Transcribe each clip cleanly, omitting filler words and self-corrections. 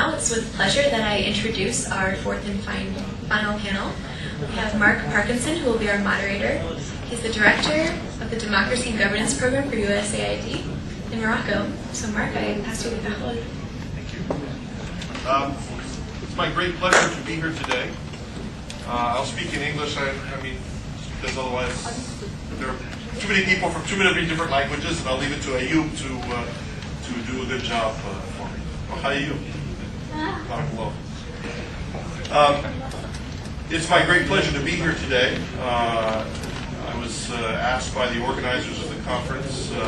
now it's with pleasure that I introduce our fourth and final panel. We have Mark Parkison, who will be our moderator. He's the director of the Democracy and Governance Program for USAID in Morocco. So Mark, I pass you the baton. Thank you. It's my great pleasure to be here today. I'll speak in English, I mean, because otherwise there are too many people from too many different languages, and I'll leave it to Ayoub to do a good job for me. Oh, hi, Ayoub. It's my great pleasure to be here today. I was asked by the organizers of the conference to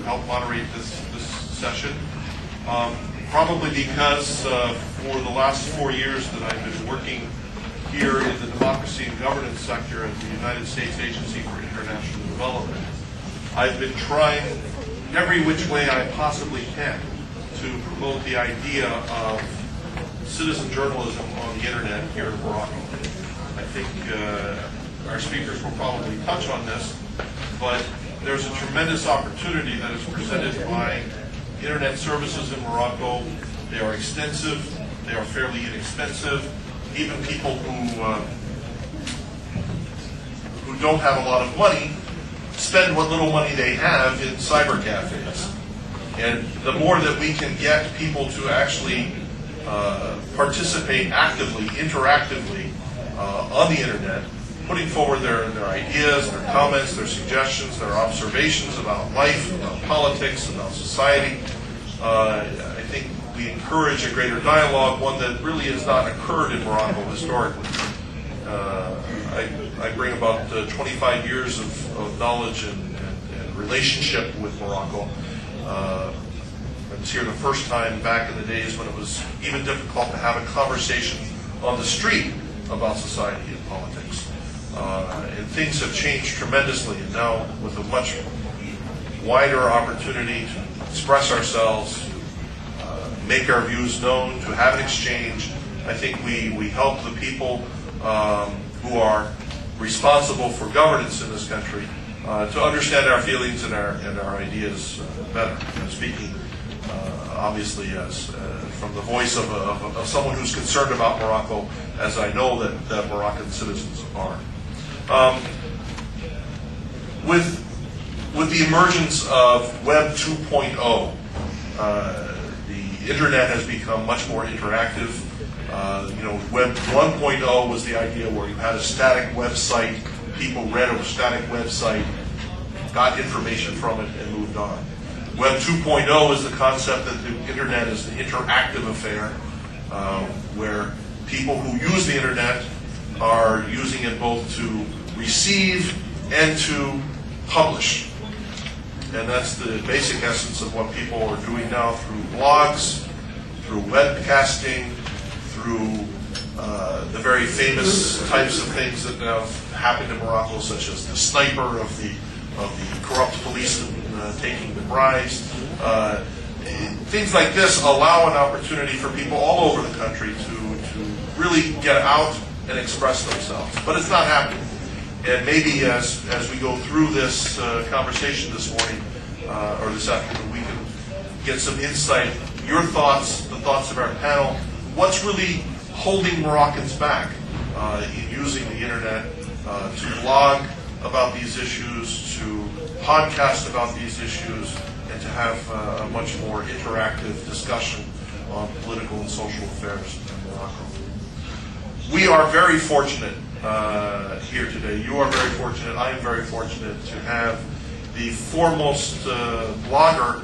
help moderate this session. Probably because for the last 4 years that I've been working here in the democracy and governance sector at the United States Agency for International Development, I've been trying every which way I possibly can to promote the idea of citizen journalism on the internet here in Morocco. I think our speakers will probably touch on this, but there's a tremendous opportunity that is presented by internet services in Morocco. They are extensive, they are fairly inexpensive. Even people who don't have a lot of money spend what little money they have in cyber cafes. And the more that we can get people to actually participate actively, interactively on the internet, putting forward their ideas, their comments, their suggestions, their observations about life, about politics, about society, I think we encourage a greater dialogue, one that really has not occurred in Morocco historically. I bring about 25 years of knowledge and relationship with Morocco. I was here the first time back in the days when it was even difficult to have a conversation on the street about society and politics. And things have changed tremendously, and now with a much wider opportunity to express ourselves, make our views known, to have an exchange. I think we help the people who are responsible for governance in this country to understand our feelings and our ideas better. Speaking obviously as from the voice of someone who's concerned about Morocco, as I know that Moroccan citizens are. With the emergence of Web 2.0, the internet has become much more interactive. Web 1.0 was the idea where you had a static website, people read a static website, got information from it, and moved on. Web 2.0 is the concept that the internet is an interactive affair, where people who use the internet are using it both to receive and to publish. And that's the basic essence of what people are doing now through blogs, through webcasting, through the very famous types of things that have happened in Morocco, such as the sniper of the corrupt policeman taking the bribes. Things like this allow an opportunity for people all over the country to really get out and express themselves. But it's not happening. And maybe as we go through this conversation this morning or this afternoon, we can get some insight, your thoughts, the thoughts of our panel. What's really holding Moroccans back in using the internet to blog about these issues, to podcast about these issues, and to have a much more interactive discussion on political and social affairs in Morocco. We are very fortunate here today. You are very fortunate. I am very fortunate to have the foremost blogger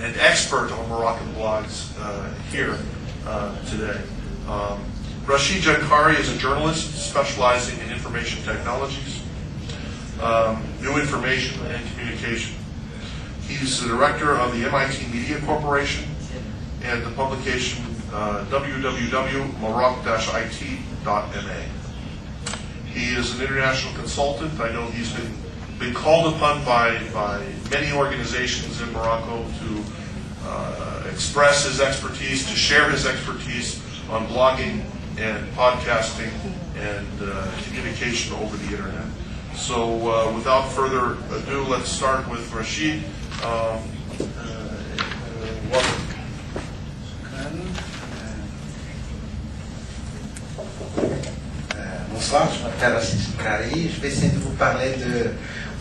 and expert on Moroccan blogs here today. Rachid Jankari is a journalist specializing in information technologies, new information and communication. He's the director of the MIT Media Corporation and the publication www.maroc-it.ma. He is an international consultant. I know he's been called upon by many organizations in Morocco to express his expertise, to share his expertise on blogging and podcasting and communication over the internet. So without further ado, let's start with Rachid. Welcome. Bonsoir, je m'appelle Rachid Jankari. Je vais essayer de vous parler de...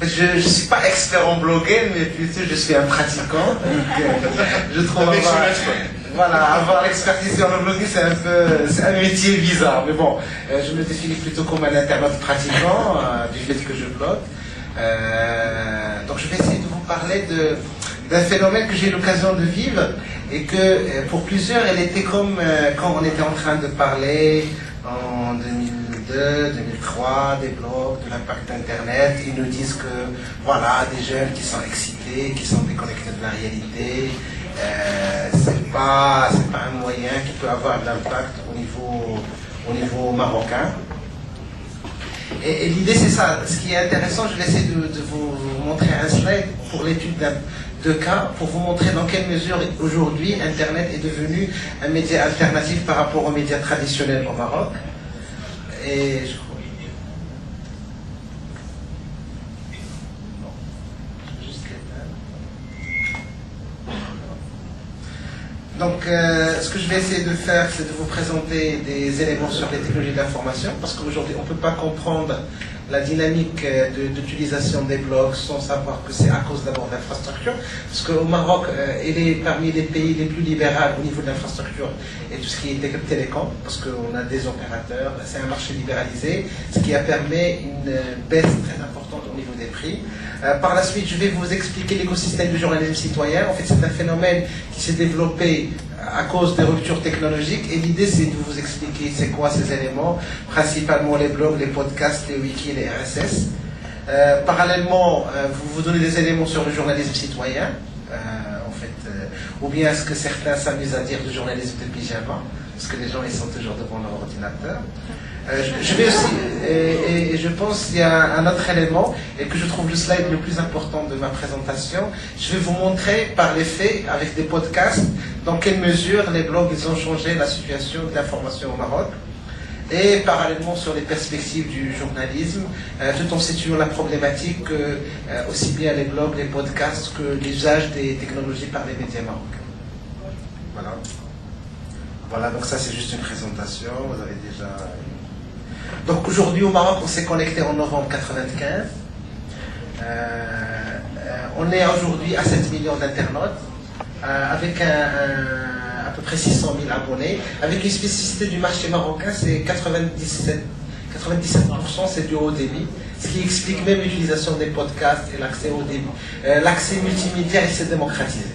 Je ne suis pas expert en blogging, mais plutôt je suis un pratiquant. Donc, je trouve avoir l'expertise en blogging, c'est un métier bizarre. Mais bon, je me définis plutôt comme un internaute pratiquant, du fait que je blogue. Donc je vais essayer de vous parler d'un phénomène que j'ai eu l'occasion de vivre et que pour plusieurs, elle était comme quand on était en train de parler en 2002, 2003, des blogs, de l'impact d'Internet. Ils nous disent que voilà, des jeunes qui sont excités, qui sont déconnectés de la réalité, c'est pas un moyen qui peut avoir de l'impact au niveau marocain. Et l'idée c'est ça. Ce qui est intéressant, je vais essayer de vous montrer un slide pour l'étude de cas, pour vous montrer dans quelle mesure aujourd'hui Internet est devenu un média alternatif par rapport aux médias traditionnels au Maroc. Et je crois... Donc, ce que je vais essayer de faire, c'est de vous présenter des éléments sur les technologies d'information, parce qu'aujourd'hui, on ne peut pas comprendre la dynamique d'utilisation des blogs sans savoir que c'est à cause d'abord de l'infrastructure, parce qu'au Maroc, il est parmi les pays les plus libéraux au niveau de l'infrastructure et tout ce qui est télécom, parce qu'on a des opérateurs, c'est un marché libéralisé, ce qui a permis une baisse très importante au niveau des prix. Par la suite, je vais vous expliquer l'écosystème du journalisme citoyen. En fait, c'est un phénomène qui s'est développé à cause des ruptures technologiques. Et l'idée, c'est de vous expliquer c'est quoi ces éléments, principalement les blogs, les podcasts, les wikis, les RSS. Parallèlement, vous donnez des éléments sur le journalisme citoyen, ou bien ce que certains s'amusent à dire du journalisme de pyjama, parce que les gens ils sont toujours devant leur ordinateur. Je vais aussi, et je pense qu'il y a un autre élément, et que je trouve le slide le plus important de ma présentation. Je vais vous montrer par les faits, avec des podcasts, dans quelle mesure les blogs ils ont changé la situation de l'information au Maroc, et parallèlement sur les perspectives du journalisme, tout en situant la problématique que aussi bien les blogs, les podcasts, que l'usage des technologies par les médias marocains. Voilà. Voilà, donc ça c'est juste une présentation, vous avez déjà... Donc aujourd'hui au Maroc, on s'est connecté en novembre 1995. On est aujourd'hui à 7 millions d'internautes, avec à peu près 600 000 abonnés, avec une spécificité du marché marocain, c'est 97% c'est du haut débit, ce qui explique même l'utilisation des podcasts et l'accès au débit. L'accès multimédia, il s'est démocratisé.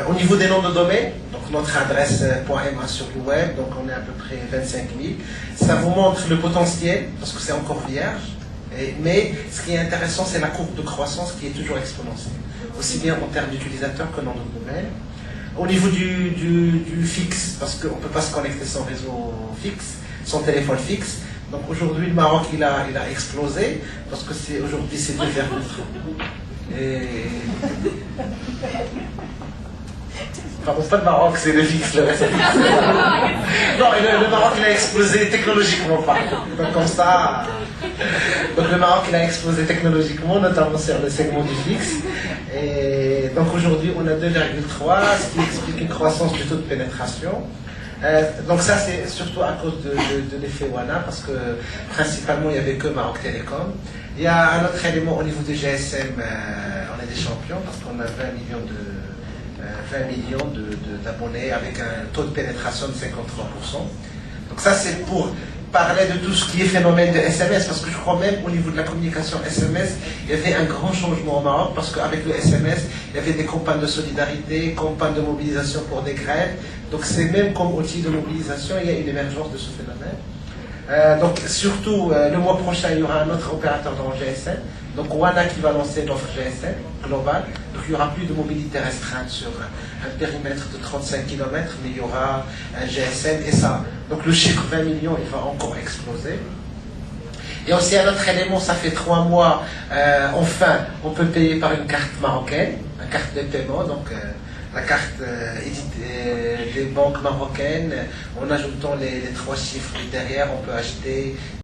Au niveau des noms de domaine, donc notre adresse .ma sur le web, donc on est à peu près 25 000. Ça vous montre le potentiel, parce que c'est encore vierge. Mais ce qui est intéressant, c'est la courbe de croissance qui est toujours exponentielle, aussi bien en termes d'utilisateurs que nom de domaine. Au niveau du fixe, parce qu'on ne peut pas se connecter sans réseau fixe, sans téléphone fixe. Donc aujourd'hui, le Maroc, il a explosé, parce que aujourd'hui, c'est 2,3. Et... Pardon, pas le Maroc, c'est le fixe, le reste. Non, le Maroc, il a explosé technologiquement, donc comme ça... Donc le Maroc, il a explosé technologiquement, notamment sur le segment du fixe. Et donc aujourd'hui, on a 2,3, ce qui explique une croissance du taux de pénétration. Donc ça, c'est surtout à cause de l'effet WANA, parce que principalement, il n'y avait que Maroc Télécom. Il y a un autre élément au niveau du GSM, on est des champions, parce qu'on a 20 millions d'abonnés avec un taux de pénétration de 53%. Donc ça, c'est pour parler de tout ce qui est phénomène de SMS, parce que je crois même au niveau de la communication SMS, il y avait un grand changement au Maroc, parce qu'avec le SMS, il y avait des campagnes de solidarité, campagnes de mobilisation pour des grèves. Donc c'est même comme outil de mobilisation, il y a une émergence de ce phénomène. Donc surtout, le mois prochain, il y aura un autre opérateur dans le GSM, donc WANA qui va lancer l'offre GSM globale. Donc il n'y aura plus de mobilité restreinte sur un périmètre de 35 km, mais il y aura un GSM et ça. Donc le chiffre 20 millions, il va encore exploser. Et aussi un autre élément, ça fait 3 mois, enfin, on peut payer par une carte marocaine, une carte de paiement, donc la carte des banques marocaines, en ajoutant les 3 chiffres derrière, on peut acheter